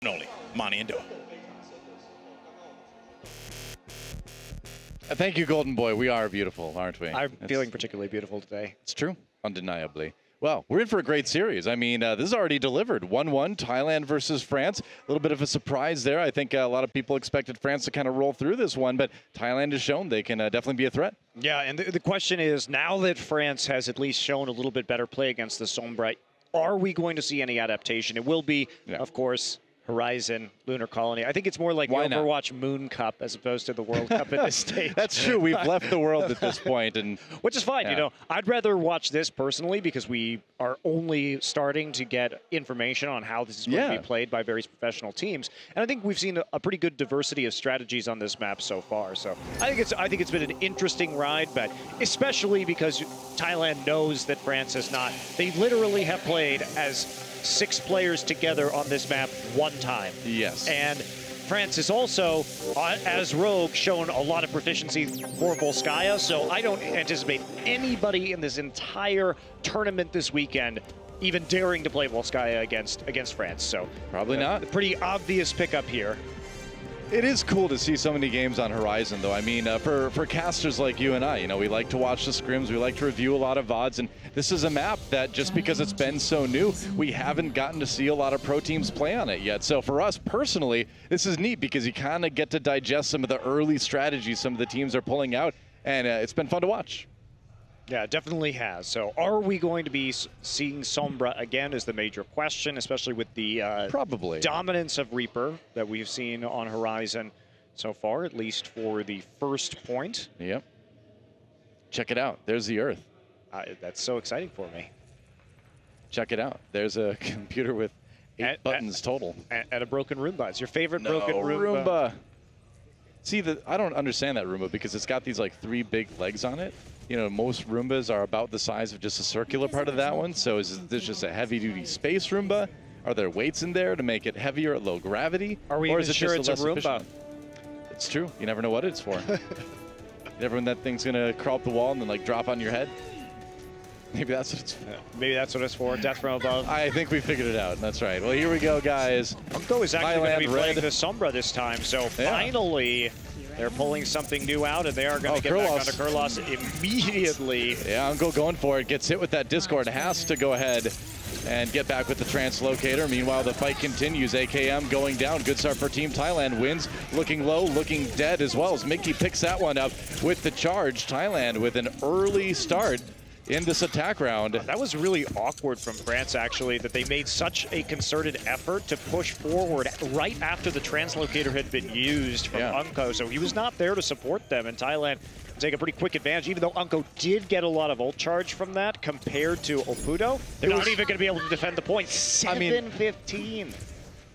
Only Monty and Doe. Thank you, Golden Boy. We are beautiful, aren't we? I'm feeling particularly beautiful today. It's true, undeniably. Well, we're in for a great series. I mean, this is already delivered. 1-1, Thailand versus France. A little bit of a surprise there. I think a lot of people expected France to kind of roll through this one, but Thailand has shown they can definitely be a threat. Yeah, and the question is, now that France has at least shown a little bit better play against the Sombra, are we going to see any adaptation? It will be, of course, Horizon, Lunar Colony. I think it's more like the Overwatch Moon Cup as opposed to the World Cup at this stage. That's true. We've left the world at this point, and which is fine. You know, I'd rather watch this personally because we are only starting to get information on how this is going to be played by various professional teams, and I think we've seen a pretty good diversity of strategies on this map so far. So I think it's been an interesting ride, but especially because Thailand knows that France has not. They literally have played as 6 players together on this map one time. Yes. And France has also, as Rogue, shown a lot of proficiency for Volskaya, so I don't anticipate anybody in this entire tournament this weekend even daring to play Volskaya against France. So probably not. A pretty obvious pickup here. It is cool to see so many games on Horizon, though. I mean, for casters like you and I, you know, we like to watch the scrims, we like to review a lot of VODs, and this is a map that, just because it's been so new, we haven't gotten to see a lot of pro teams play on it yet. So for us personally, this is neat because you kind of get to digest some of the early strategies some of the teams are pulling out, and it's been fun to watch. Yeah, it definitely has. So are we going to be seeing Sombra again is the major question, especially with the dominance of Reaper that we've seen on Horizon so far, at least for the first point. Yep. Check it out. There's the Earth. That's so exciting for me. Check it out. There's a computer with 8 buttons total. And a broken Roomba. It's your favorite broken Roomba. Roomba. See, I don't understand that Roomba because it's got these like 3 big legs on it. You know, most Roombas are about the size of just a circular part of that one. So is this just a heavy-duty space Roomba? Are there weights in there to make it heavier at low gravity? Are we even sure it's a Roomba? Efficient? It's true. You never know what it's for. Never when that thing's going to crawl up the wall and then like drop on your head. Maybe that's what it's for. Maybe that's what it's for. Death from above. I think we figured it out. That's right. Well, here we go, guys. Unko is actually going to be playing the Sombra this time. So finally, they're pulling something new out, and they are going to get back onto Kurlos immediately. Yeah, Unko going for it. Gets hit with that Discord. Has to go ahead and get back with the translocator. Meanwhile, the fight continues. AKM going down. Good start for Team Thailand. Wins. Looking low, looking dead as well as Mickey picks that one up with the charge. Thailand with an early start in this attack round. That was really awkward from France, actually, that they made such a concerted effort to push forward right after the translocator had been used from Unko. So he was not there to support them, and Thailand take a pretty quick advantage, even though Unko did get a lot of ult charge from that compared to Opudo. They're not even going to be able to defend the point. 7-15.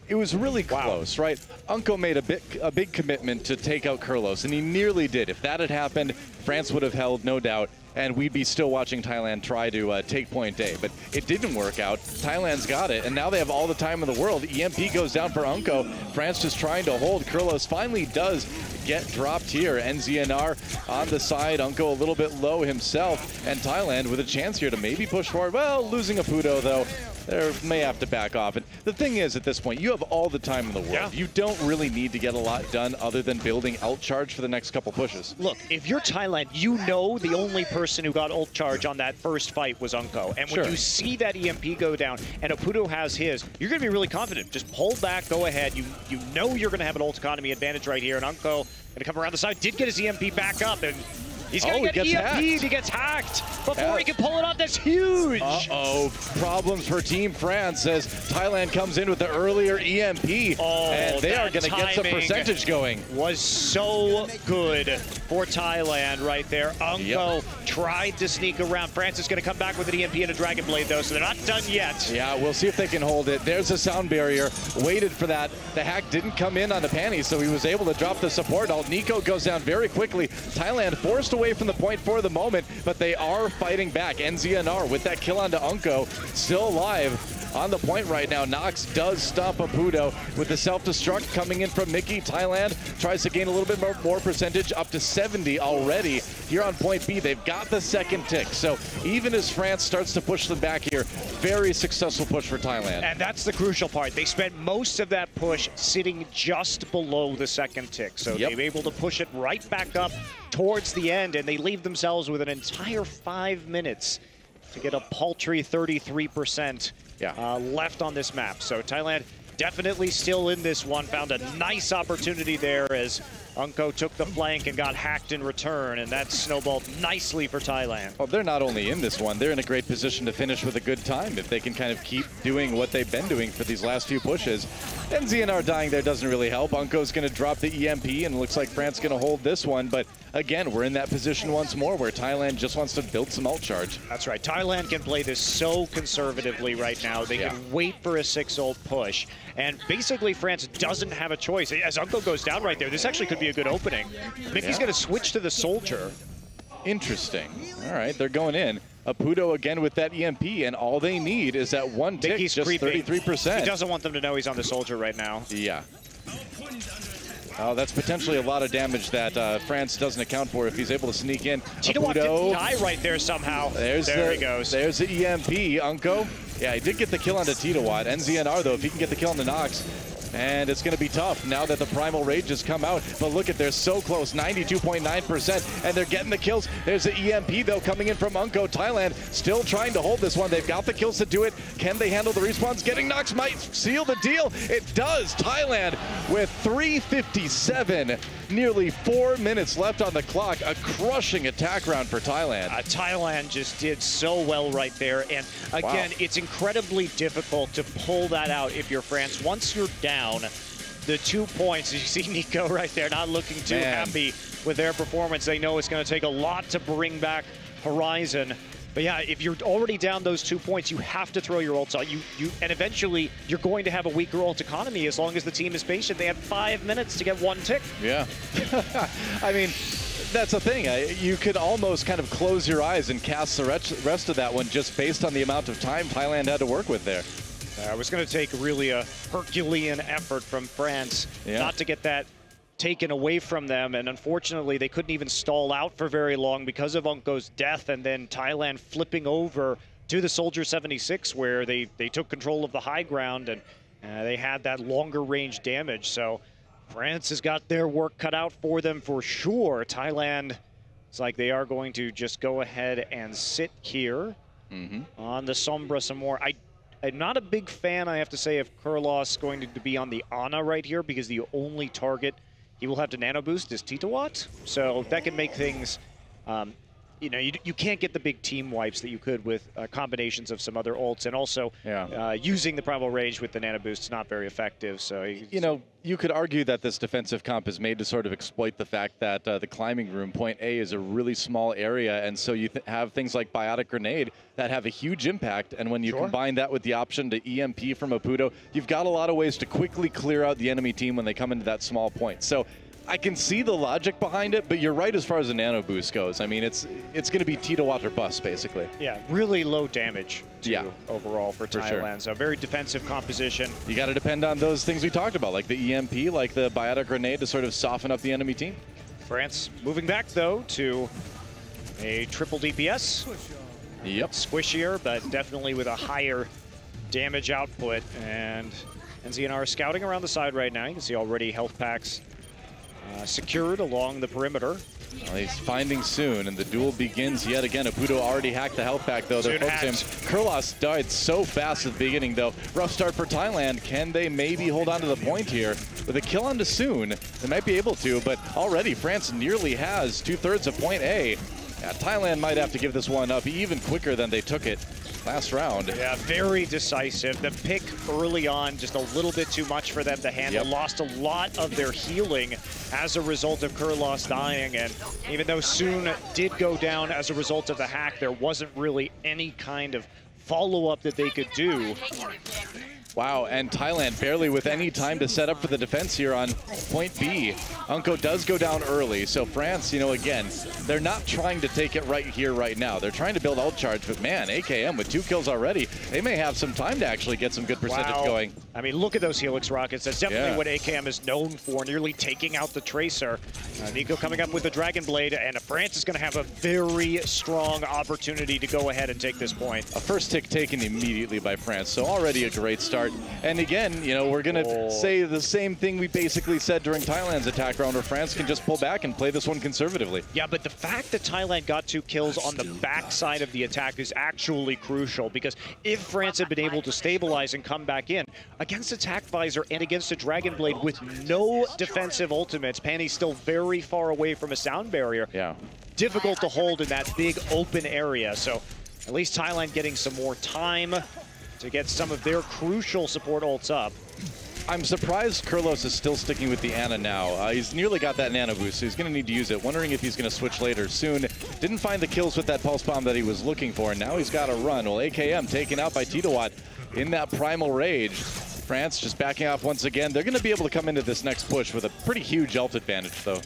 It was really close, right? Unko made a big commitment to take out Kurlos, and he nearly did. If that had happened, France would have held, no doubt, and we'd be still watching Thailand try to take point A. But it didn't work out. Thailand's got it, and now they have all the time in the world. EMP goes down for Unko. France just trying to hold. Kurlos finally does get dropped here. NZNR on the side. Unko a little bit low himself, and Thailand with a chance here to maybe push forward. Well, losing a Pudo, though. They may have to back off. And the thing is, at this point, you have all the time in the world. You don't really need to get a lot done other than building ult charge for the next couple pushes. Look, if you're Thailand, you know the only person who got ult charge on that first fight was Unko. And when you see that EMP go down and Opudo has his, you're going to be really confident. Just pull back, go ahead. You know you're going to have an ult economy advantage right here. And Unko going to come around the side, did get his EMP back up. And he's going to get EMP'd. He gets hacked before he can pull it off. That's huge. Uh-oh. Problems for Team France as Thailand comes in with the earlier EMP. And they are going to get some percentage going. Was so good for Thailand right there. Unko tried to sneak around. France is going to come back with an EMP and a Dragon Blade, though, so they're not done yet. Yeah, we'll see if they can hold it. There's a sound barrier. Waited for that. The hack didn't come in on the panties, so he was able to drop the support ult. Nico goes down very quickly. Thailand forced away from the point for the moment, but they are fighting back. NZNR with that kill onto Unko, still alive. on the point right now. Nox does stop Apudo with the self-destruct coming in from Mickey. Thailand tries to gain a little bit more percentage, up to 70 already here on point B. They've got the second tick. So even as France starts to push them back here, very successful push for Thailand. And that's the crucial part. They spent most of that push sitting just below the second tick. So they were able to push it right back up towards the end, and they leave themselves with an entire 5 minutes to get a paltry 33% left on this map. So Thailand definitely still in this one. Found a nice opportunity there as Unco took the flank and got hacked in return, and that snowballed nicely for Thailand. Well, they're not only in this one, they're in a great position to finish with a good time if they can kind of keep doing what they've been doing for these last few pushes. And ZNR dying there doesn't really help. Unco's going to drop the EMP, and it looks like France going to hold this one. But again, we're in that position once more where Thailand just wants to build some ult charge. That's right. Thailand can play this so conservatively right now. They can wait for a 6-ult push. And basically, France doesn't have a choice. As Unco goes down right there, this actually could be a good opening. Mickey's going to switch to the soldier. Interesting. All right, they're going in. Apudo again with that EMP, and all they need is that one tick, just creeping. 33%. He doesn't want them to know he's on the soldier right now. Yeah. Oh, that's potentially a lot of damage that France doesn't account for if he's able to sneak in. Apudo didn't die right there somehow. There he goes. There's the EMP, Unco. Yeah, he did get the kill on the Titawat. NZNR, though, if he can get the kill on the Nox, and it's going to be tough now that the Primal Rage has come out. But look at, they're so close, 92.9%, and they're getting the kills. There's the EMP, though, coming in from Unco. Thailand still trying to hold this one. They've got the kills to do it. Can they handle the respawns? Getting Nox might seal the deal. It does. Thailand with 3:57, nearly 4 minutes left on the clock. A crushing attack round for Thailand. Thailand just did so well right there. And again, it's incredibly difficult to pull that out if you're France. Once you're down the 2 points, you see Nico right there not looking too happy with their performance. They know it's going to take a lot to bring back Horizon. But yeah, if you're already down those 2 points, you have to throw your ults out. And eventually, you're going to have a weaker ult economy as long as the team is patient. They have 5 minutes to get one tick. Yeah. I mean, that's the thing. You could almost kind of close your eyes and cast the rest of that one just based on the amount of time Thailand had to work with there. It was going to take really a Herculean effort from France not to get that taken away from them, and unfortunately they couldn't even stall out for very long because of Unco's death, and then Thailand flipping over to the Soldier 76 where they took control of the high ground, and they had that longer range damage. So France has got their work cut out for them for sure. Thailand, it's like they are going to just go ahead and sit here on the Sombra some more. I'm not a big fan, I have to say, of Kurlos going to be on the Ana right here, because the only target he will have to nano boost is Titawat. So that can make things, you know, you can't get the big team wipes that you could with combinations of some other ults, and also using the Primal Rage with the nano boost is not very effective. So you know, you could argue that this defensive comp is made to sort of exploit the fact that the climbing room, point A, is a really small area, and so you have things like Biotic Grenade that have a huge impact, and when you combine that with the option to EMP from Apudo, you've got a lot of ways to quickly clear out the enemy team when they come into that small point. So I can see the logic behind it, but you're right as far as the nano boost goes. I mean, it's going to be Titawat or bust, basically. Yeah, really low damage overall for Thailand. So very defensive composition. You got to depend on those things we talked about, like the EMP, like the Biotic Grenade, to sort of soften up the enemy team. France moving back, though, to a triple DPS. Yep. Squishier, but definitely with a higher damage output. And NZNR scouting around the side right now. You can see already health packs secured along the perimeter. Well, he's finding soon, and the duel begins yet again. Apudo already hacked the health pack, though. They're focusing him. Kurlos died so fast at the beginning, though. Rough start for Thailand. Can they maybe hold on to the point here? With a kill on to Soon, they might be able to, but already France nearly has 2/3 of point A. Yeah, Thailand might have to give this one up even quicker than they took it last round. Yeah, very decisive. The pick early on, just a little bit too much for them to handle. Lost a lot of their healing as a result of Kurlos dying, and even though Soon did go down as a result of the hack, there wasn't really any kind of follow-up that they could do. Wow, and Thailand barely with any time to set up for the defense here on point B. Unko does go down early, so France, you know, again, they're not trying to take it right here, right now. They're trying to build ult charge, but man, AKM with 2 kills already, they may have some time to actually get some good percentage going. I mean, look at those Helix rockets. That's definitely what AKM is known for, nearly taking out the Tracer. Nico coming up with the Dragon Blade, and France is going to have a very strong opportunity to go ahead and take this point. A first tick taken immediately by France, so already a great start. And again, you know, we're going to say the same thing we basically said during Thailand's attack round, where France can just pull back and play this one conservatively. Yeah, but the fact that Thailand got 2 kills on the backside of the attack is actually crucial, because if France had been able to stabilize and come back in against Attack Visor and against a Dragon Blade with no defensive ultimates, Panny's still very far away from a sound barrier. Yeah. Difficult to hold in that big open area. So at least Thailand getting some more time to get some of their crucial support ults up. I'm surprised Kurlos is still sticking with the Ana now. He's nearly got that nano boost, so he's going to need to use it. Wondering if he's going to switch later soon. Didn't find the kills with that pulse bomb that he was looking for, and now he's got to run. Well, AKM taken out by Titawat in that primal rage. France just backing off once again. They're going to be able to come into this next push with a pretty huge ult advantage, though.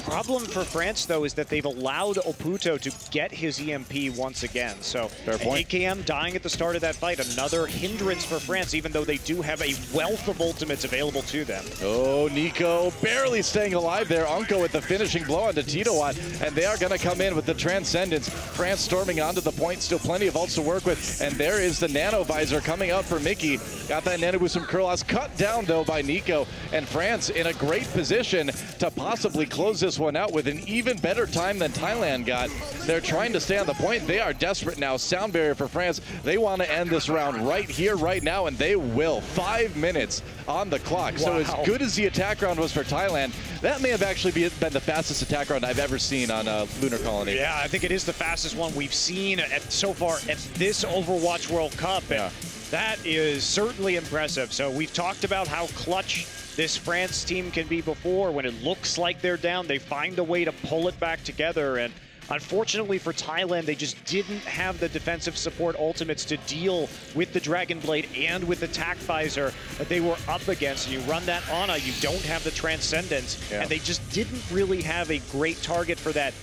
Problem for France, though, is that they've allowed Oputo to get his EMP once again. So AKM dying at the start of that fight, another hindrance for France, even though they do have a wealth of ultimates available to them. Oh, Nico barely staying alive there. Unko with the finishing blow onto Titawat, and they are going to come in with the Transcendence. France storming onto the point, still plenty of ults to work with, and there is the Nano Visor coming out for Mickey. Got that Nano Boost from Kurlos, cut down, though, by Nico, and France in a great position to possibly close this one out with an even better time than Thailand got. They're trying to stay on the point. They are desperate now. Sound barrier for France. They want to end this round right here, right now, and they will. 5 minutes on the clock. Wow. So as good as the attack round was for Thailand, that may have actually been the fastest attack round I've ever seen on Lunar Colony. Yeah, I think it is the fastest one we've seen so far at this Overwatch World Cup. And that is certainly impressive. So we've talked about how clutch this France team can be before. When it looks like they're down, they find a way to pull it back together. And unfortunately for Thailand, they just didn't have the defensive support ultimates to deal with the Dragon Blade and with Attack Visor that they were up against. And you run that Ana, you don't have the Transcendence, and they just didn't really have a great target for that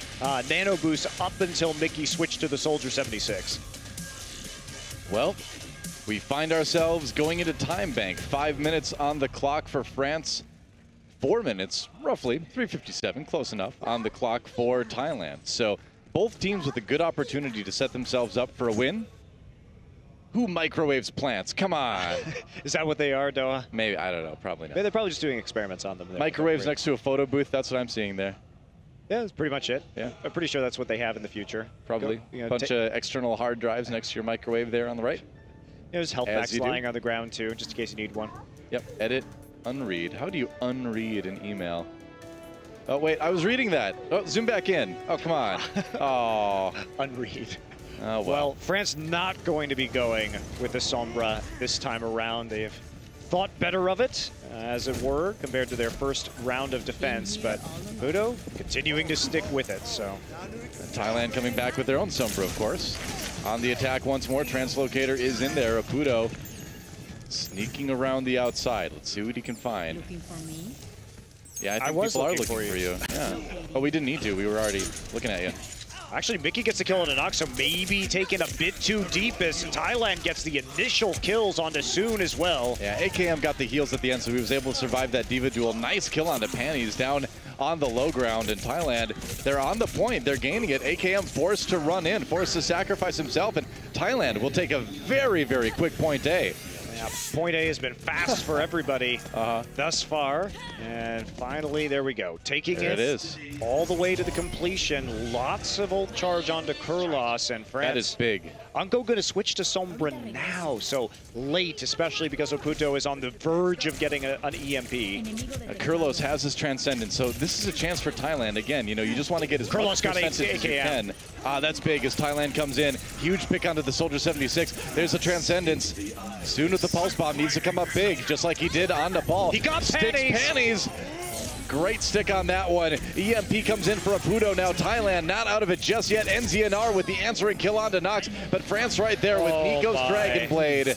Nano Boost up until Mickey switched to the Soldier 76. Well, we find ourselves going into time bank. 5 minutes on the clock for France. 4 minutes, roughly, 3:57, close enough, on the clock for Thailand. So both teams with a good opportunity to set themselves up for a win. Who microwaves plants? Come on. Is that what they are, Doa? Maybe, I don't know, probably not. They're probably just doing experiments on them. Microwaves next to a photo booth, that's what I'm seeing there. Yeah, that's pretty much it. Yeah. I'm pretty sure that's what they have in the future. Probably. A bunch of external hard drives next to your microwave there on the right. There's health packs lying on the ground too, just in case you need one. Yep, edit, unread. How do you unread an email? Oh, wait, I was reading that. Oh, zoom back in. Oh, come on. Oh. Unread. Oh, well, France not going to be going with the Sombra this time around. They've thought better of it, as it were, compared to their first round of defense, but Pudo continuing to stick with it, so. And Thailand coming back with their own Sombra, of course. On the attack once more, Translocator is in there. Apudo sneaking around the outside. Let's see what he can find. Looking for me? Yeah, I think people are looking for you. Yeah. Oh, we didn't need to. We were already looking at you. Actually, Mickey gets the kill on a knock, so maybe taking a bit too deep as Thailand gets the initial kills onto Soon as well. Yeah, AKM got the heals at the end, so he was able to survive that Diva duel. Nice kill onto Panties down on the low ground, and Thailand, they're on the point. They're gaining it. AKM forced to run in, forced to sacrifice himself, and Thailand will take a very, very quick point A. Yeah, point A has been fast for everybody thus far. And finally, there we go. Taking it all the way to the completion. Lots of ult charge onto Kurlos and France. That is big. Unko going to switch to Sombra now. So late, especially because Oputo is on the verge of getting an EMP. Kurlos has his Transcendence, so this is a chance for Thailand. Again, you know, you just want to get as much percentage as you can. That's big as Thailand comes in. Huge pick onto the Soldier 76. There's a Transcendence. Soon with the Pulse Bomb needs to come up big, just like he did on Nepal. He got Panties. Great stick on that one. EMP comes in for Apudo now. Thailand not out of it just yet. NZNR with the answering kill onto Nox, but France right there with Nico's Dragon Blade.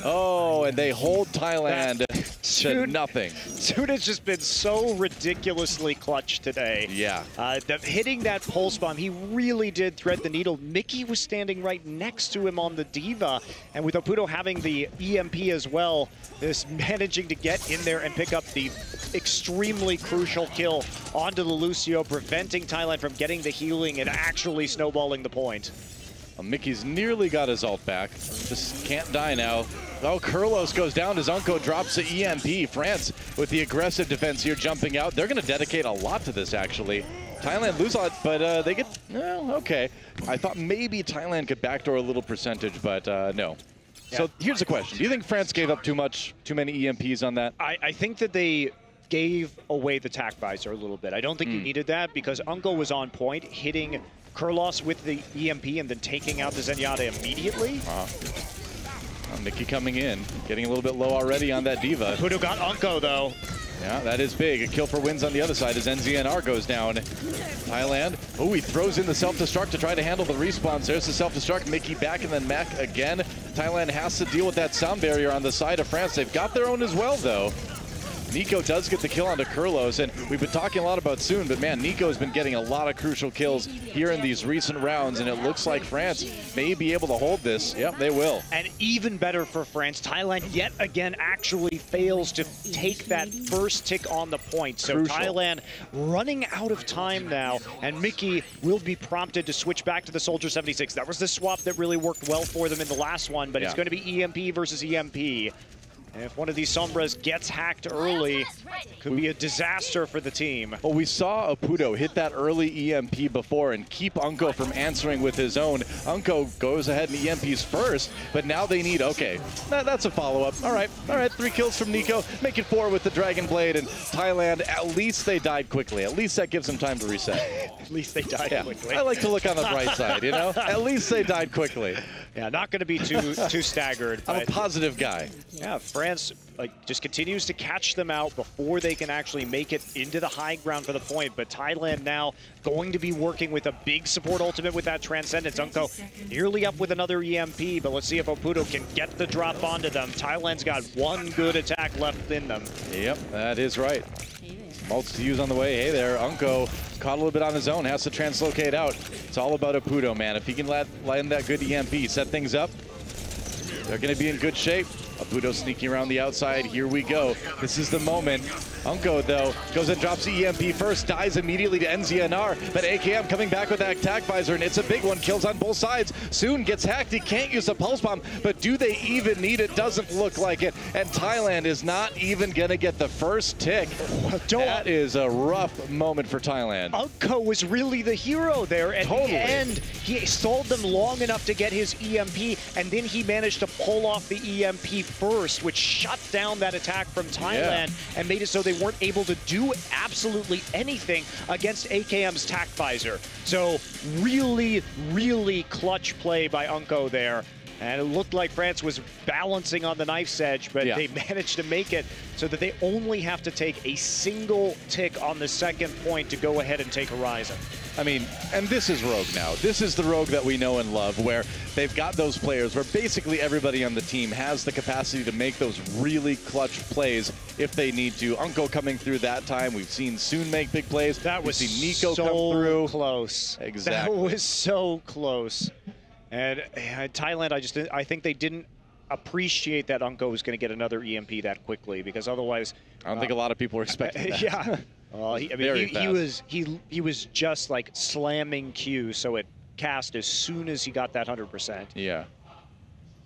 Oh, and they hold Thailand to nothing. Soon has just been so ridiculously clutch today. Yeah. Hitting that pulse bomb, he really did thread the needle. Mickey was standing right next to him on the Diva, and with Oputo having the EMP as well, is managing to get in there and pick up the extremely crucial kill onto the Lucio, preventing Thailand from getting the healing and actually snowballing the point. Well, Mickey's nearly got his ult back. Just can't die now. Oh, Kurlos goes down as Unco drops the EMP. France with the aggressive defense here jumping out. They're going to dedicate a lot to this, actually. Thailand lose a lot, but they get, well, okay. I thought maybe Thailand could backdoor a little percentage, but no. Yeah. So here's the question. Do you think France gave up too many EMPs on that? I think that they gave away the tac visor a little bit. I don't think you needed that because Unco was on point, hitting Kurlos with the EMP and then taking out the Zenyatta immediately. Mickey coming in, getting a little bit low already on that Diva. Pudo got Unco though. Yeah, that is big. A kill for wins on the other side as NZNR goes down. Thailand, oh, he throws in the self-destruct to try to handle the respawns. There's the self-destruct, Mickey back and then Mac again. Thailand has to deal with that sound barrier on the side of France. They've got their own as well though. Nico does get the kill onto Kurlos, and we've been talking a lot about Soon, but man, Nico's been getting a lot of crucial kills here in these recent rounds, and it looks like France may be able to hold this. Yep, they will. And even better for France, Thailand yet again actually fails to take that first tick on the point. So crucial. Thailand running out of time now, and Mickey will be prompted to switch back to the Soldier 76. That was the swap that really worked well for them in the last one, but it's going to be EMP versus EMP. And if one of these Sombras gets hacked early, could be a disaster for the team. Well, we saw Oputo hit that early EMP before and keep Unco from answering with his own. Unco goes ahead and EMPs first, but now they need, okay, that's a follow-up. All right, 3 kills from Nico, make it 4 with the Dragon Blade, and Thailand, at least they died quickly. At least that gives them time to reset. At least they died quickly. I like to look on the bright side, you know? At least they died quickly. Yeah, not going to be too staggered. I'm a positive guy. Yeah, France just continues to catch them out before they can actually make it into the high ground for the point. But Thailand now going to be working with a big support ultimate with that Transcendence. Unco nearly up with another EMP, but let's see if Oputo can get the drop onto them. Thailand's got one good attack left in them. Yep, that is right. Mults to use on the way. Hey there, Unco caught a little bit on his own, has to translocate out. It's all about Oputo, man. If he can land that good EMP, set things up, they're going to be in good shape. Oputo sneaking around the outside. Here we go. This is the moment. Unco, though, goes and drops the EMP first, dies immediately to NZNR, but AKM coming back with that attack visor, and it's a big one. Kills on both sides. Soon gets hacked. He can't use the pulse bomb, but do they even need it? Doesn't look like it. And Thailand is not even going to get the first tick. That is a rough moment for Thailand. Unco was really the hero there. At the end, he stalled them long enough to get his EMP, and then he managed to pull off the EMP first, which shut down that attack from Thailand and made it so they weren't able to do absolutely anything against AKM's tac visor. So really, really clutch play by Unco there. And it looked like France was balancing on the knife's edge, but they managed to make it so that they only have to take a single tick on the second point to go ahead and take Horizon. I mean, and this is Rogue now. This is the Rogue that we know and love, where they've got those players where basically everybody on the team has the capacity to make those really clutch plays if they need to. Unco coming through that time. We've seen Soon make big plays. That was Nico so come through. Close. Exactly. That was so close. And Thailand, I think they didn't appreciate that Unco was going to get another EMP that quickly, because otherwise, I don't think a lot of people were expecting that. Yeah. Well, he was just like slamming Q, so it cast as soon as he got that 100%. Yeah.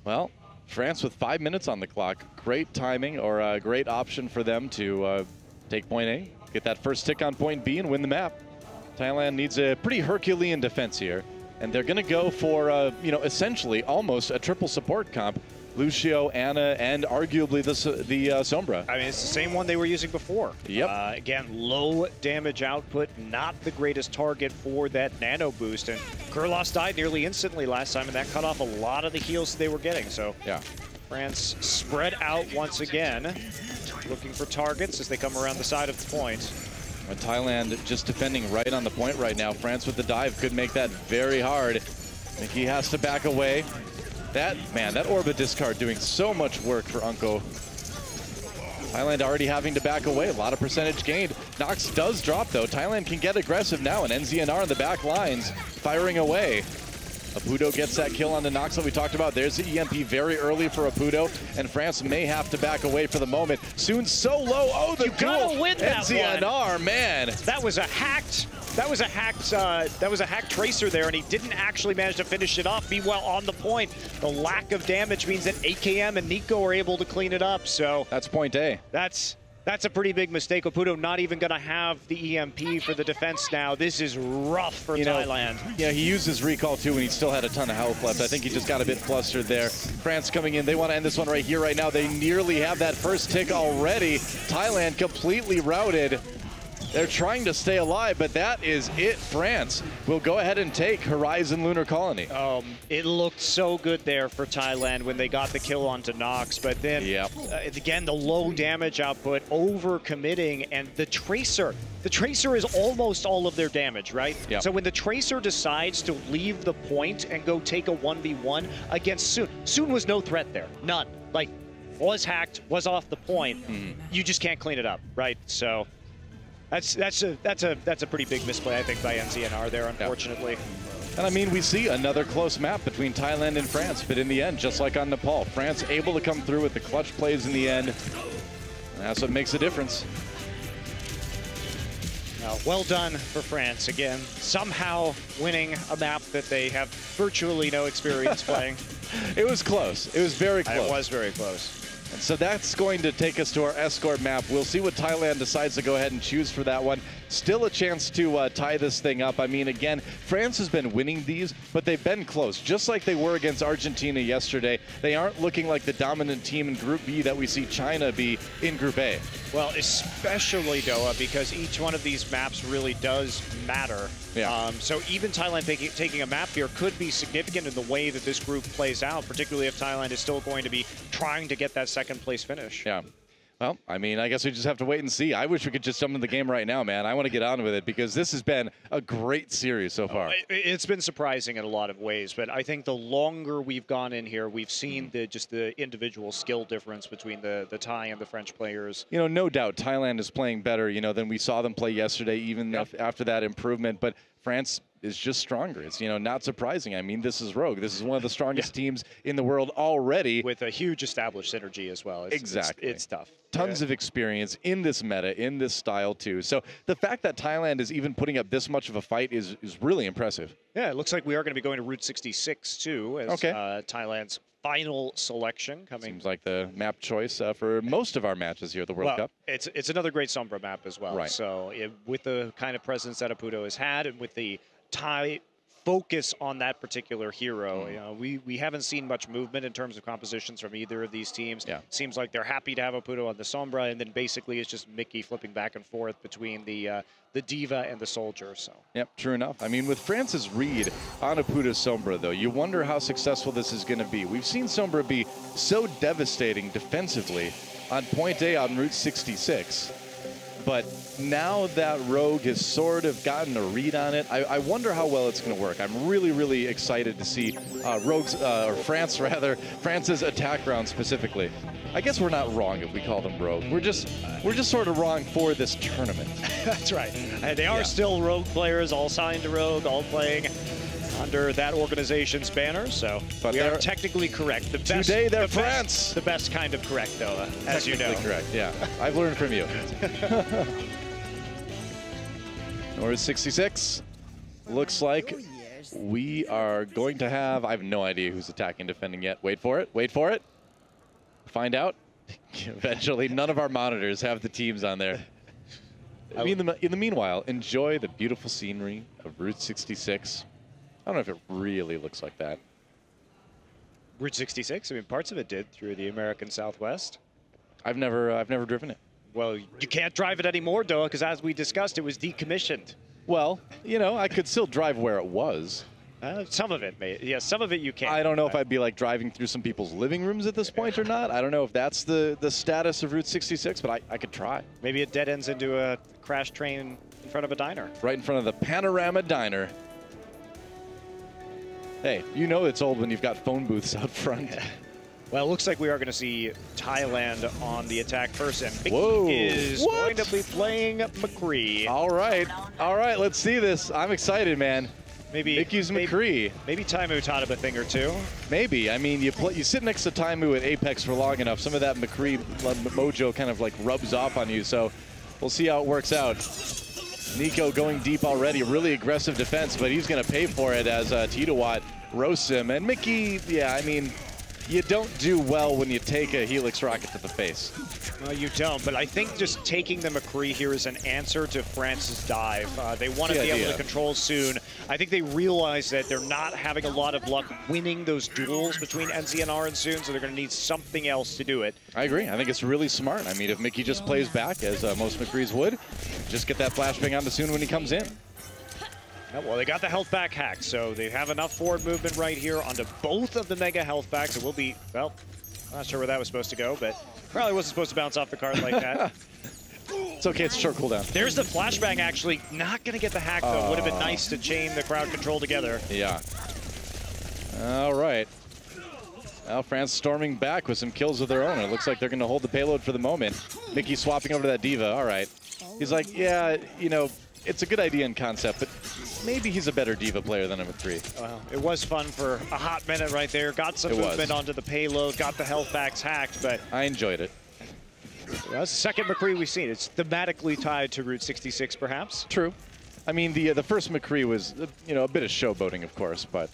Well, France with 5 minutes on the clock. Great timing, or a great option for them to take point A, get that first tick on point B, and win the map. Thailand needs a pretty Herculean defense here, and they're going to go for, you know, essentially almost a triple support comp. Lucio, Ana, and arguably the Sombra. I mean, it's the same one they were using before. Yep. Again, low damage output, not the greatest target for that nano boost. And Kurlos died nearly instantly last time, and that cut off a lot of the heals they were getting. So yeah, France spread out once again, looking for targets as they come around the side of the point. And Thailand just defending right on the point right now. France with the dive could make that very hard. Mickey has to back away. That Orba discard doing so much work for Unco. Thailand already having to back away. A lot of percentage gained. Nox does drop, though. Thailand can get aggressive now, and NZNR in the back lines firing away. Apudo gets that kill on the Nox that we talked about. There's the EMP very early for Apudo, and France may have to back away for the moment. Soon so low. Oh, the gotta win that NZNR, one. Man. That was a hacked. That was a hacked tracer there, and he didn't actually manage to finish it off. Meanwhile, on the point, the lack of damage means that AKM and Nico are able to clean it up. So that's point A. That's a pretty big mistake. Apudo not even going to have the EMP for the defense now. This is rough for Thailand. Yeah, he used his recall too, and he still had a ton of health left. I think he just got a bit flustered there. France coming in. They want to end this one right here, right now. They nearly have that first tick already. Thailand completely routed. They're trying to stay alive, but that is it. France will go ahead and take Horizon Lunar Colony. It looked so good there for Thailand when they got the kill onto Nox, but then again, the low damage output, over-committing, and the Tracer. The Tracer is almost all of their damage, right? Yep. So when the Tracer decides to leave the point and go take a 1v1 against Soon, Soon was no threat there, none. Like, was hacked, was off the point. You just can't clean it up, right? So. That's a pretty big misplay, I think, by NZNR there, unfortunately. Yeah. And I mean, we see another close map between Thailand and France, but in the end, just like on Nepal, France able to come through with the clutch plays in the end. That's what makes a difference. Well done for France again, somehow winning a map that they have virtually no experience playing. It was close. It was very close. It was very close. And so that's going to take us to our escort map. We'll see what Thailand decides to go ahead and choose for that one. Still a chance to tie this thing up. I mean, again, France has been winning these, but they've been close, just like they were against Argentina yesterday. They aren't looking like the dominant team in Group B that we see China be in Group A. Well, especially, Doa, because each one of these maps really does matter. Yeah. So even Thailand taking a map here could be significant in the way that this group plays out, particularly if Thailand is still going to be trying to get that second place finish. Yeah. Well, I mean, I guess we just have to wait and see. I wish we could just jump into the game right now, man. I want to get on with it because this has been a great series so far. It's been surprising in a lot of ways, but I think the longer we've gone in here, we've seen the individual skill difference between the Thai and the French players. You know, no doubt Thailand is playing better, than we saw them play yesterday, even after that improvement. But France is just stronger. It's, not surprising. I mean, this is Rogue. This is one of the strongest teams in the world already. With a huge established synergy as well. Exactly. It's tough. Tons of experience in this meta, in this style too. So the fact that Thailand is even putting up this much of a fight is really impressive. Yeah, it looks like we are going to be going to Route 66 too, as Thailand's final selection coming. Seems like the map choice for most of our matches here at the World Cup. It's another great Sombra map as well. Right. So with the kind of presence that Apudo has had, and with the Thai focus on that particular hero, we haven't seen much movement in terms of compositions from either of these teams. Yeah. Seems like they're happy to have Apudo on the Sombra, and then basically it's just Mickey flipping back and forth between the Diva and the Soldier. So. Yep, true enough. I mean, with France's read on Apudo's Sombra, though, you wonder how successful this is going to be. We've seen Sombra be so devastating defensively on Point A on Route 66. But now that Rogue has sort of gotten a read on it, I wonder how well it's going to work. I'm really, really excited to see France's attack round specifically. I guess we're not wrong if we call them Rogue. We're just sort of wrong for this tournament. That's right. And they are still Rogue players, all signed to Rogue, all playing under that organization's banner, so but we are technically correct. The best, today they're France. The best kind of correct, though, as you know. Correct, yeah. I've learned from you. North 66. Looks like we are going to have, I have no idea who's attacking, defending yet. Wait for it, wait for it. Find out. Eventually, none of our monitors have the teams on there. In the meanwhile, enjoy the beautiful scenery of Route 66. I don't know if it really looks like that. Route 66? I mean, parts of it did through the American Southwest. I've never driven it. Well, you can't drive it anymore, Doa, because as we discussed, it was decommissioned. Well, I could still drive where it was. Some of it, yeah, some of it you can. I don't know if I'd be like driving through some people's living rooms at this point or not. I don't know if that's the status of Route 66, but I could try. Maybe it dead ends into a crash train in front of a diner. Right in front of the Panorama Diner. Hey, you know it's old when you've got phone booths out front. Well, it looks like we are going to see Thailand on the attack first, and Mickey Whoa. is going to be playing McCree. All right, let's see this. I'm excited, man. Mickey's McCree. Maybe Taimu taught him a thing or two. Maybe. I mean, you sit next to Taimu at Apex for long enough, some of that McCree mojo kind of like rubs off on you, so we'll see how it works out. Nico going deep already, really aggressive defense, but he's going to pay for it as Titawat roasts him. And Mickey, yeah, I mean, you don't do well when you take a Helix rocket to the face. No, you don't, but I think just taking the McCree here is an answer to France's dive. They want to be able to control soon. I think they realize that they're not having a lot of luck winning those duels between NZNR and Soon, so they're going to need something else to do it. I agree. I think it's really smart. I mean, if Mickey just plays back, as most McCrees would, just get that flashbang onto Soon when he comes in. Well, they got the health back hacked, so they have enough forward movement right here onto both of the mega health backs. It will be, well, not sure where that was supposed to go, but probably wasn't supposed to bounce off the card like that. It's okay, it's a short cooldown. There's the flashbang, actually. Not going to get the hack, though. Would have been nice to chain the crowd control together. Yeah. All right. Now France storming back with some kills of their own. It looks like they're going to hold the payload for the moment. Mickey swapping over to that Diva. All right. He's like, yeah, you know, it's a good idea in concept, but maybe he's a better Diva player than a McCree. Well, it was fun for a hot minute right there. Got some movement onto the payload, got the health backs hacked, but I enjoyed it. That's the second McCree we've seen. It's thematically tied to Route 66, perhaps. True. I mean, the first McCree was, you know, a bit of showboating, of course, but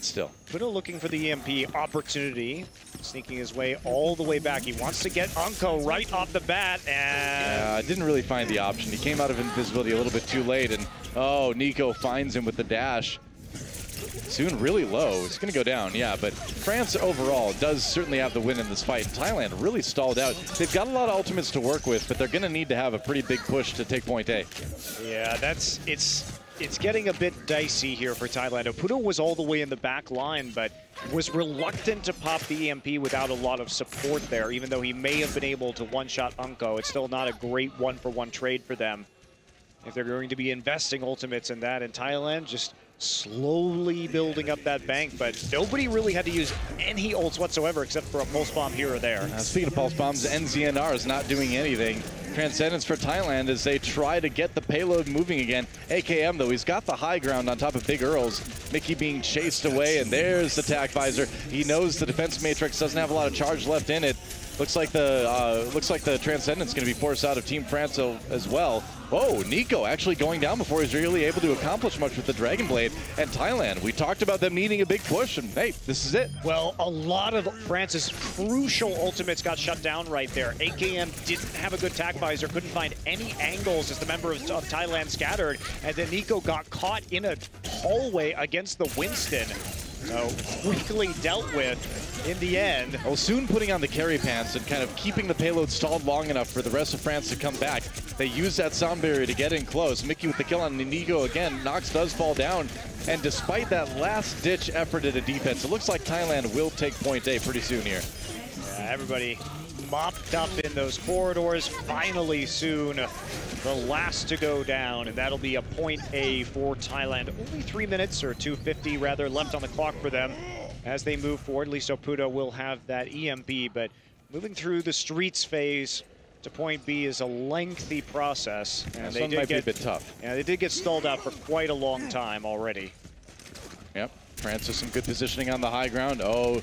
still. Pudo looking for the EMP opportunity, sneaking his way all the way back. He wants to get Unko right off the bat, and didn't really find the option. He came out of invisibility a little bit too late, and oh, Nico finds him with the dash. Soon really low. It's going to go down, yeah, but France overall does certainly have the win in this fight. Thailand really stalled out. They've got a lot of ultimates to work with, but they're going to need to have a pretty big push to take point A. Yeah, it's getting a bit dicey here for Thailand. Pudo was all the way in the back line, but was reluctant to pop the EMP without a lot of support there, even though he may have been able to one-shot Unko. It's still not a great one-for-one trade for them if they're going to be investing ultimates in that. And Thailand just slowly building up that bank, but nobody really had to use any ults whatsoever except for a pulse bomb here or there. Speaking of pulse bombs, NZNR is not doing anything. Transcendence for Thailand as they try to get the payload moving again. AKM, though, he's got the high ground on top of Big Earls. Mickey being chased away, and there's the tac visor. He knows the defense matrix doesn't have a lot of charge left in it. Looks like the Transcendence is going to be forced out of Team France as well. Whoa, Nico actually going down before he's really able to accomplish much with the Dragon Blade. And Thailand, we talked about them needing a big push, and hey, this is it. Well, a lot of France's crucial ultimates got shut down right there. AKM didn't have a good tac visor, couldn't find any angles as the member of Thailand scattered, and then Nico got caught in a hallway against the Winston. So quickly dealt with in the end. Well, Soon putting on the carry pants and kind of keeping the payload stalled long enough for the rest of France to come back. They use that sound barrier to get in close. Mickey with the kill on Nico again. Nox does fall down. And despite that last-ditch effort at a defense, it looks like Thailand will take point A pretty soon here. Yeah, everybody mopped up in those corridors. Finally soon, the last to go down, and that'll be a point A for Thailand. Only 3 minutes, or 2:50 rather, left on the clock for them as they move forward. Liso Pudo will have that EMP, but moving through the streets phase to point B is a lengthy process. And they might be a bit tough. Yeah, they did get stalled out for quite a long time already. Yep, France with some good positioning on the high ground. Oh,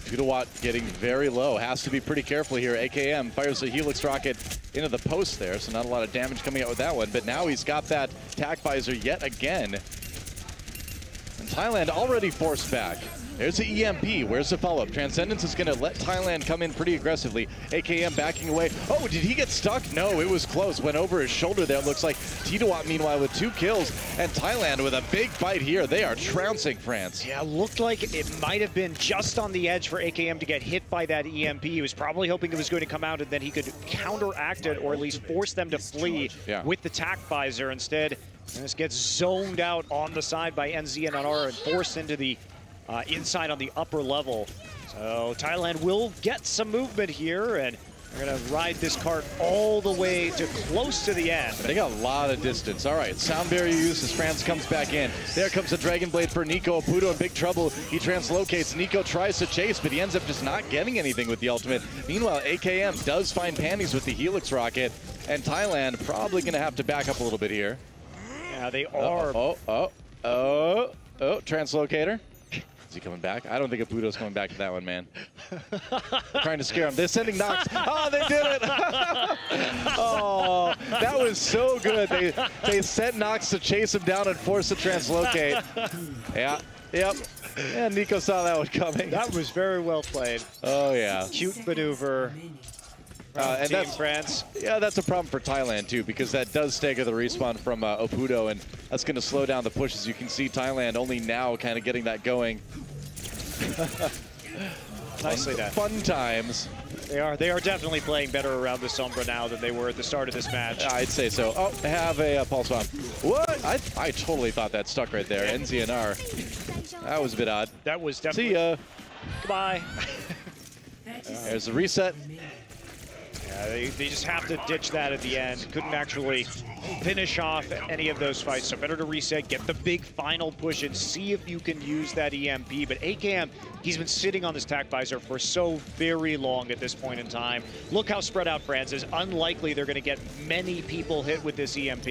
Titawat getting very low. Has to be pretty careful here. AKM fires a Helix rocket into the post there, so not a lot of damage coming out with that one. But now he's got that tac visor yet again. And Thailand already forced back. There's the EMP. Where's the follow-up? Transcendence is going to let Thailand come in pretty aggressively. AKM backing away. Oh, did he get stuck? No, it was close. Went over his shoulder there. It looks like Titawat, meanwhile, with 2 kills. And Thailand with a big fight here. They are trouncing France. Yeah, looked like it might have been just on the edge for AKM to get hit by that EMP. He was probably hoping it was going to come out and then he could counteract it or at least force them to flee with the tac visor. Instead, this gets zoned out on the side by NZNR and forced into the inside on the upper level. So Thailand will get some movement here, and They're going to ride this cart all the way to close to the end. They got a lot of distance. All right, sound barrier use as France comes back in. There comes the Dragon Blade for Nico. Pudo in big trouble. He translocates. Nico tries to chase, but he ends up just not getting anything with the ultimate. Meanwhile, AKM does find panties with the Helix rocket, and Thailand probably going to have to back up a little bit here. Yeah, they are. Translocator. Is he coming back? I don't think Apudo's coming back to that one, man. Trying to scare him. They're sending Nox. Oh, they did it! Oh, that was so good. They sent Nox to chase him down and force the translocate. Yeah, yep. Yeah, Nico saw that one coming. That was very well played. Oh, yeah. Cute maneuver. And Team France. Yeah, that's a problem for Thailand, too, because that does stagger the respawn from Apudo, and that's going to slow down the push. As you can see, Thailand only now kind of getting that going. Nicely done. Fun times. They are definitely playing better around the Sombra now than they were at the start of this match. I'd say so. Oh, have a pulse bomb. What? I totally thought that stuck right there. NZNR. That was a bit odd. That was definitely. See ya. Goodbye. There's the reset. Yeah, they just have to ditch that at the end. Couldn't actually finish off any of those fights, so better to reset, get the big final push, and see if you can use that EMP. But AKM, he's been sitting on this tac visor for so very long at this point in time. Look how spread out France is. Unlikely they're going to get many people hit with this EMP.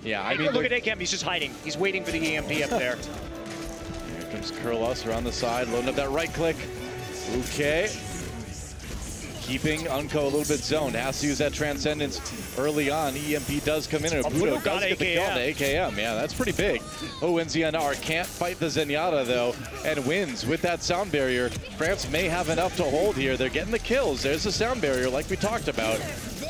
Yeah, I mean, look at AKM, he's just hiding. He's waiting for the EMP up there. Here comes Kurlos around the side, loading up that right click. Okay. Keeping Unco a little bit zoned. Has to use that Transcendence early on. EMP does come in, and Apudo does get the kill to AKM. Yeah, that's pretty big. Oh, NZNR can't fight the Zenyatta, though, and wins with that sound barrier. France may have enough to hold here. They're getting the kills. There's the sound barrier, like we talked about.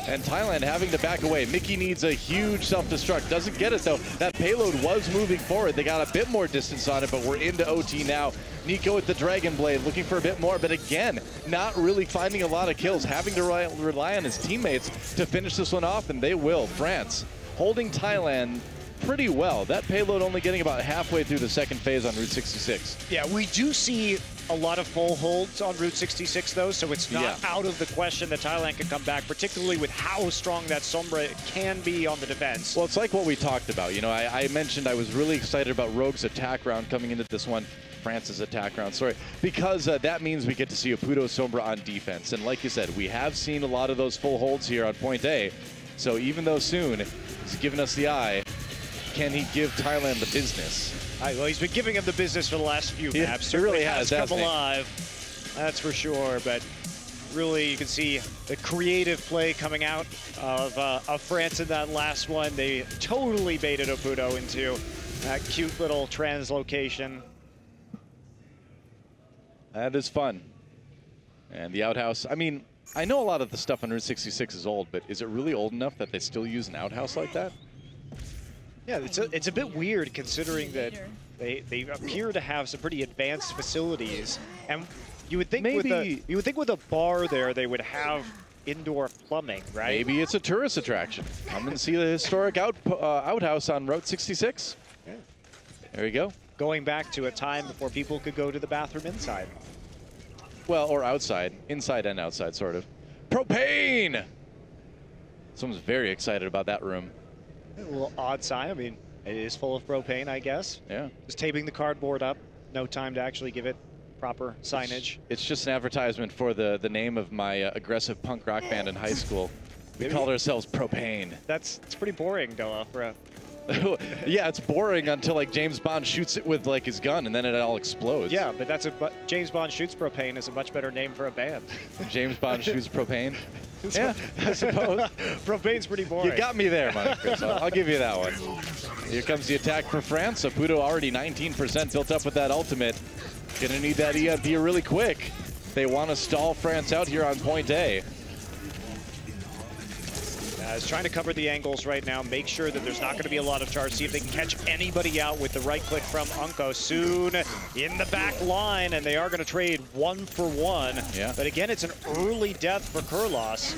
And Thailand having to back away. Mickey needs a huge self-destruct. Doesn't get it, though. That payload was moving forward. They got a bit more distance on it, but we're into OT now. Nico with the Dragon Blade, looking for a bit more, but again, not really finding a lot of kills, having to rely on his teammates to finish this one off, and they will. France holding Thailand pretty well. That payload only getting about halfway through the second phase on Route 66. Yeah, we do see a lot of full holds on Route 66, though, so it's not out of the question that Thailand can come back, particularly with how strong that Sombra can be on the defense. Well, it's like what we talked about. You know, I mentioned I was really excited about Rogue's attack round coming into this one. France's attack round, sorry, because that means we get to see Apudo Sombra on defense. And like you said, we have seen a lot of those full holds here on point A. So even though soon he's giving us the eye, can he give Thailand the business? Well, he's been giving him the business for the last few maps. He really has come alive, that's for sure. But really, you can see the creative play coming out of France in that last one. They totally baited Apudo into that cute little translocation. That is fun. And the outhouse, I mean, I know a lot of the stuff on Route 66 is old, but is it really old enough that they still use an outhouse like that? Yeah, it's a bit weird considering that they appear to have some pretty advanced facilities, and you would think with a bar there they would have indoor plumbing, right? Maybe it's a tourist attraction. Come and see the historic outhouse on Route 66. Yeah. There you go. Going back to a time before people could go to the bathroom inside. Well, or outside. Inside and outside, sort of. Propane! Someone's very excited about that room. A little odd sign. I mean, it is full of propane, I guess. Yeah. Just taping the cardboard up. No time to actually give it proper signage. It's just an advertisement for the name of my aggressive punk rock band in high school. We called ourselves Propane. It's pretty boring, Noah, for a... Yeah, it's boring until like James Bond shoots it with like his gun and then it all explodes. Yeah, but James Bond Shoots Propane is a much better name for a band. James Bond Shoots Propane. Yeah, I suppose. Propane's pretty boring. You got me there, Mike. Chris. I'll give you that one. Here comes the attack for France. Apudo already 19% built up with that ultimate. Gonna need that EMP really quick. They want to stall France out here on point A. Is trying to cover the angles right now, make sure that there's not going to be a lot of charge, see if they can catch anybody out with the right click from Unco. Soon in the back line, and they are going to trade 1-for-1. Yeah. But again, it's an early death for Kurlos.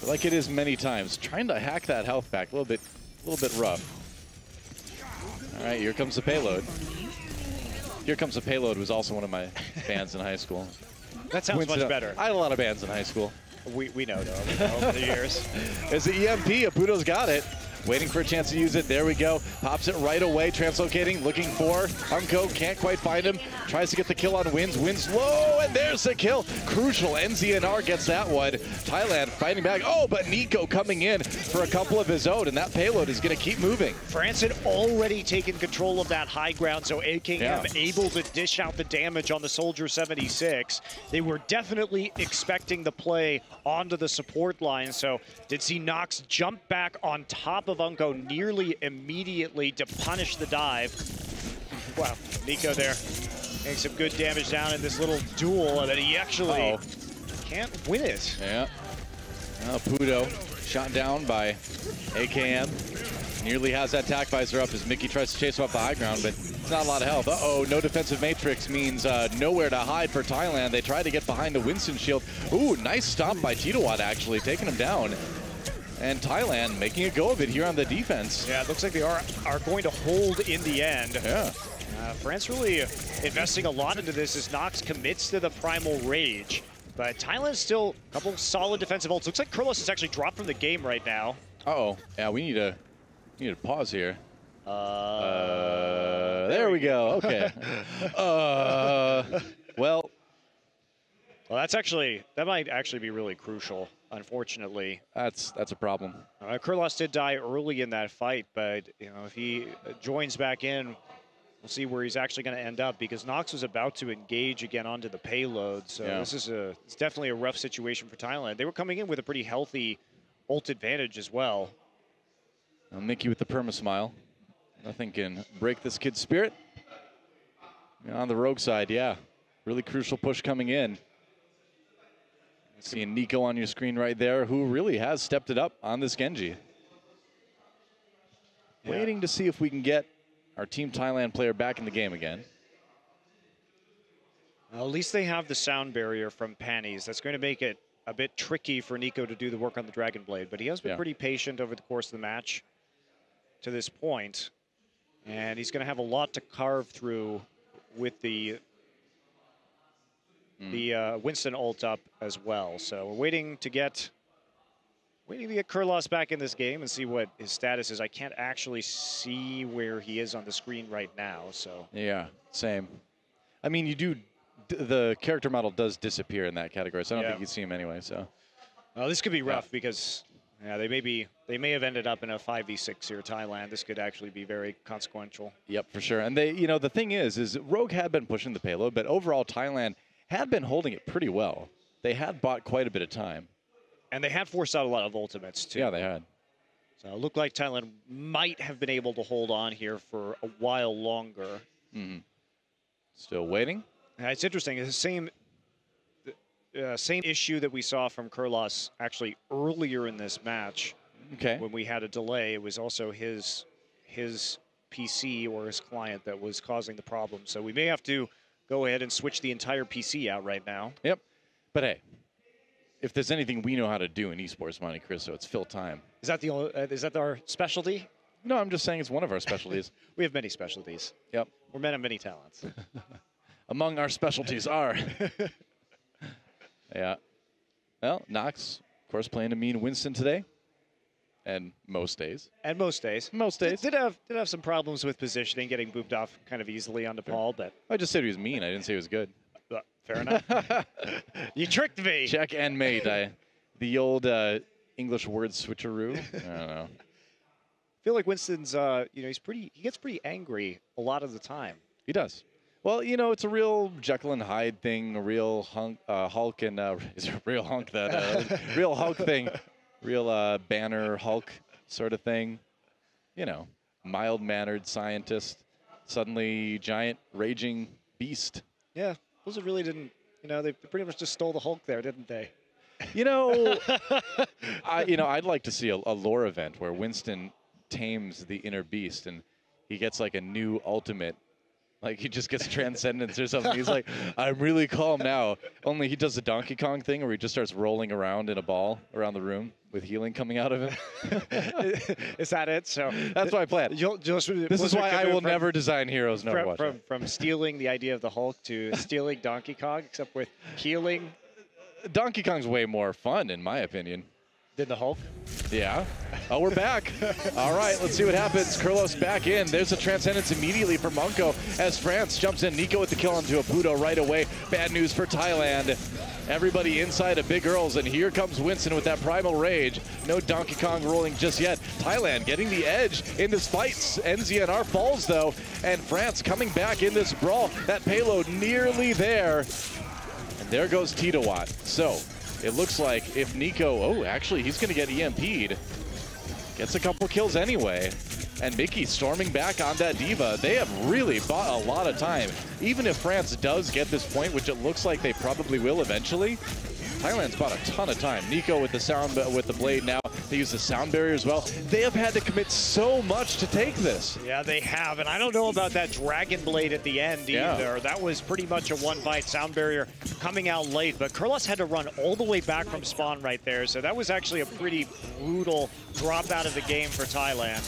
Like it is many times. Trying to hack that health back, a little bit rough. All right, here comes the payload. Here Comes the Payload was also one of my bands in high school. That sounds much better. I had a lot of bands in high school. We know, though. We know over the years. As the EMP, Abuto's got it. Waiting for a chance to use it. There we go. Pops it right away. Translocating, looking for Unco. Can't quite find him. Tries to get the kill on Wins. Wins low, and there's the kill. Crucial. NZNR gets that one. Thailand fighting back. Oh, but Nico coming in for a couple of his own, and that payload is going to keep moving. France had already taken control of that high ground, so AKM able to dish out the damage on the Soldier 76. They were definitely expecting the play onto the support line, so did see Nox jump back on top of Unco nearly immediately to punish the dive. Wow, Nico there getting some good damage down in this little duel, and then he actually can't win it. Yeah. Pudo shot down by AKM. Nearly has that tac visor up as Mickey tries to chase him off the high ground, but it's not a lot of health. Uh-oh, no defensive matrix means nowhere to hide for Thailand. They try to get behind the Winston shield. Ooh, nice stomp by Titowat actually, taking him down. And Thailand making a go of it here on the defense. Yeah, it looks like they are going to hold in the end. Yeah. France really investing a lot into this as Nox commits to the Primal Rage. But Thailand's still a couple solid defensive ults. Looks like Kurlos has actually dropped from the game right now. Uh-oh. Yeah, we need to pause here. There we go. Okay. Well, that might actually be really crucial. Unfortunately, that's a problem. Kurlos did die early in that fight, but if he joins back in, we'll see where he's actually going to end up, because Nox was about to engage again onto the payload. So it's definitely a rough situation for Thailand. They were coming in with a pretty healthy ult advantage as well. Mickey with the perma smile. Nothing can break this kid's spirit. On the rogue side, yeah, really crucial push coming in. Seeing Nico on your screen right there, who really has stepped it up on this Genji. Yeah. Waiting to see if we can get our Team Thailand player back in the game again. Well, at least they have the sound barrier from Panties. That's going to make it a bit tricky for Nico to do the work on the Dragon Blade, but he has been pretty patient over the course of the match to this point. And he's going to have a lot to carve through with the Winston ult up as well. So we're waiting to get Kurlos back in this game and see what his status is. I can't actually see where he is on the screen right now. So yeah, same. I mean, the character model does disappear in that category, so I don't think you see him anyway. So this could be rough because they may have ended up in a 5v6 here, Thailand. This could actually be very consequential. Yep, for sure. And they, the thing is Rogue had been pushing the payload, but overall Thailand had been holding it pretty well. They had bought quite a bit of time. And they had forced out a lot of ultimates, too. Yeah, they had. So it looked like Thailand might have been able to hold on here for a while longer. Mm-hmm. Still waiting? It's interesting. It's the same issue that we saw from Kurlos actually earlier in this match. Okay. When we had a delay, it was also his PC or his client that was causing the problem. So we may have to go ahead and switch the entire PC out right now. Yep. But hey, if there's anything we know how to do in esports, Monte Cristo, it's fill time. Is that our specialty? No, I'm just saying it's one of our specialties. We have many specialties. Yep. We're men of many talents. Among our specialties are. Yeah. Well, Nox, of course, playing to mean Winston today. And most days. And most days. Most days. Did have some problems with positioning, getting booped off kind of easily onto Paul, but I just said he was mean. I didn't say he was good. Fair enough. You tricked me. Check and mate. The old English word switcheroo. I don't know. I feel like Winston's, he gets pretty angry a lot of the time. He does. Well, it's a real Jekyll and Hyde thing, a real Hulk and is it a real hunk that real Hulk thing. Real Banner Hulk sort of thing. Mild-mannered scientist, suddenly giant raging beast. Yeah, those really didn't, they pretty much just stole the Hulk there, didn't they? I'd like to see a lore event where Winston tames the inner beast and he gets like a new ultimate. Like he just gets transcendence or something. He's like, I'm really calm now. Only he does the Donkey Kong thing where he just starts rolling around in a ball around the room with healing coming out of him. Is that it? So that's my plan. This is why I will never design heroes in Overwatch. From stealing the idea of the Hulk to stealing Donkey Kong, except with healing Donkey Kong's way more fun, in my opinion. Did the Hulk? Yeah. Oh, we're back. All right, let's see what happens. Kurlos back in. There's a Transcendence immediately for Munko as France jumps in. Nico with the kill onto Apudo right away. Bad news for Thailand. Everybody inside of Big Earls, and here comes Winston with that Primal Rage. No Donkey Kong rolling just yet. Thailand getting the edge in this fight. NZNR falls, though, and France coming back in this brawl. That payload nearly there. And there goes Titawat. So it looks like if Nico, oh, actually, he's going to get EMP'd. Gets a couple kills anyway. And Mickey storming back on that Diva. They have really bought a lot of time. Even if France does get this point, which it looks like they probably will eventually, Thailand's bought a ton of time. Nico with the blade now. They use the sound barrier as well. They have had to commit so much to take this. Yeah, they have. And I don't know about that Dragon Blade at the end either. That was pretty much a one-bite sound barrier coming out late. But Kurlos had to run all the way back from spawn right there. So that was actually a pretty brutal drop out of the game for Thailand.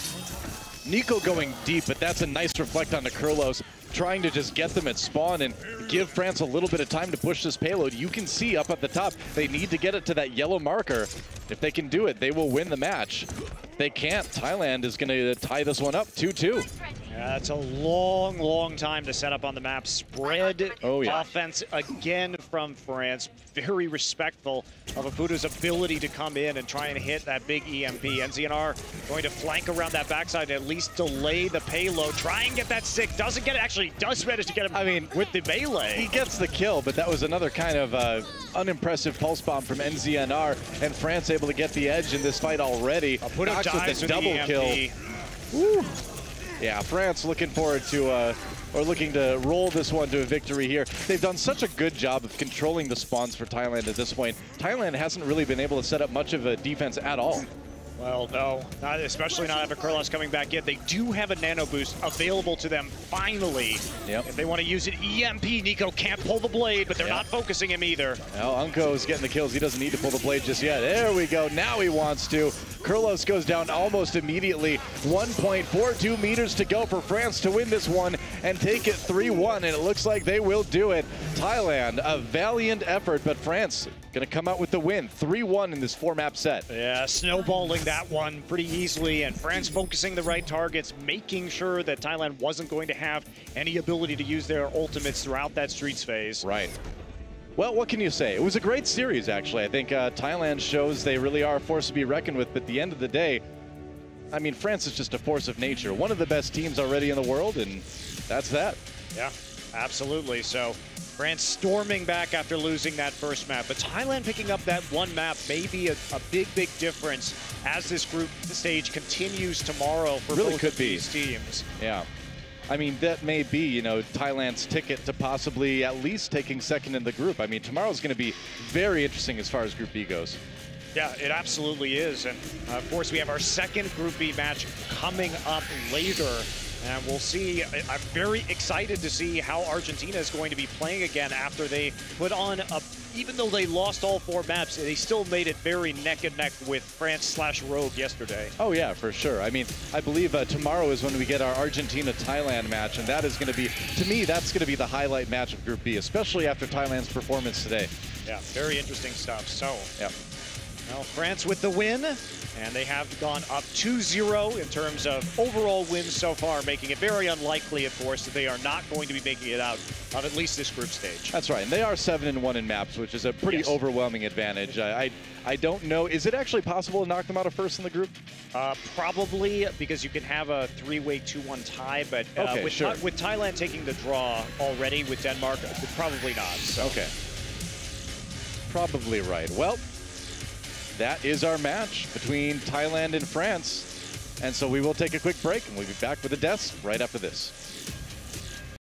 Nico going deep, but that's a nice reflect on the Kurlos, trying to just get them at spawn and give France a little bit of time to push this payload. You can see up at the top, they need to get it to that yellow marker. If they can do it, they will win the match. If they can't, Thailand is going to tie this one up 2-2. Yeah, that's a long, long time to set up on the map. Spread offense again from France. Very respectful of Apudo's ability to come in and try and hit that big EMP. NZNR going to flank around that backside and at least delay the payload. Try and get that stick. Doesn't get it. Actually does manage to get him, I mean, with the melee. He gets the kill, but that was another kind of unimpressive pulse bomb from NZNR. And France able to get the edge in this fight already. Apudo dies with double the kill. Woo. Yeah, France looking forward to, or looking to roll this one to a victory here. They've done such a good job of controlling the spawns for Thailand at this point. Thailand hasn't really been able to set up much of a defense at all. Well, no, especially not after Kurlos coming back in. They do have a nano boost available to them finally. Yep. If they want to use it, EMP, Nico can't pull the blade, but they're not focusing him either. Well, Unko's getting the kills. He doesn't need to pull the blade just yet. There we go. Now he wants to. Kurlos goes down almost immediately. 1.42 meters to go for France to win this one and take it 3-1, and it looks like they will do it. Thailand, a valiant effort, but France going to come out with the win. 3-1 in this 4-map set. Yeah, snowballing that one pretty easily, and France focusing the right targets, making sure that Thailand wasn't going to have any ability to use their ultimates throughout that Streets phase. Right. Well, what can you say? It was a great series, actually. I think Thailand shows they really are a force to be reckoned with, but at the end of the day, I mean, France is just a force of nature. One of the best teams already in the world, and that's that. Yeah, absolutely. So France storming back after losing that first map, but Thailand picking up that one map may be a big, big difference as this group stage continues tomorrow for both of these teams. Yeah. I mean, that may be, you know, Thailand's ticket to possibly at least taking second in the group. I mean, tomorrow's going to be very interesting as far as Group B goes. Yeah, it absolutely is. And, of course, we have our second Group B match coming up later. And we'll see. I'm very excited to see how Argentina is going to be playing again after they put on a, even though they lost all 4 maps, they still made it very neck and neck with France/Rogue yesterday. Oh yeah, for sure. I mean, I believe tomorrow is when we get our Argentina-Thailand match, and that is going to be, to me, that's going to be the highlight match of Group B, especially after Thailand's performance today. Yeah, very interesting stuff. So, yeah. Well, France with the win, and they have gone up 2-0 in terms of overall wins so far, making it very unlikely, of course, that they are not going to be making it out of at least this group stage. That's right, and they are 7-1 in maps, which is a pretty overwhelming advantage. I don't know, is it actually possible to knock them out of first in the group? Probably, because you can have a 3-way 2-1 tie, but with Thailand taking the draw already with Denmark, probably not. So. Okay. Probably right. Well, that is our match between Thailand and France. And so we will take a quick break, and we'll be back with the deaths right after this.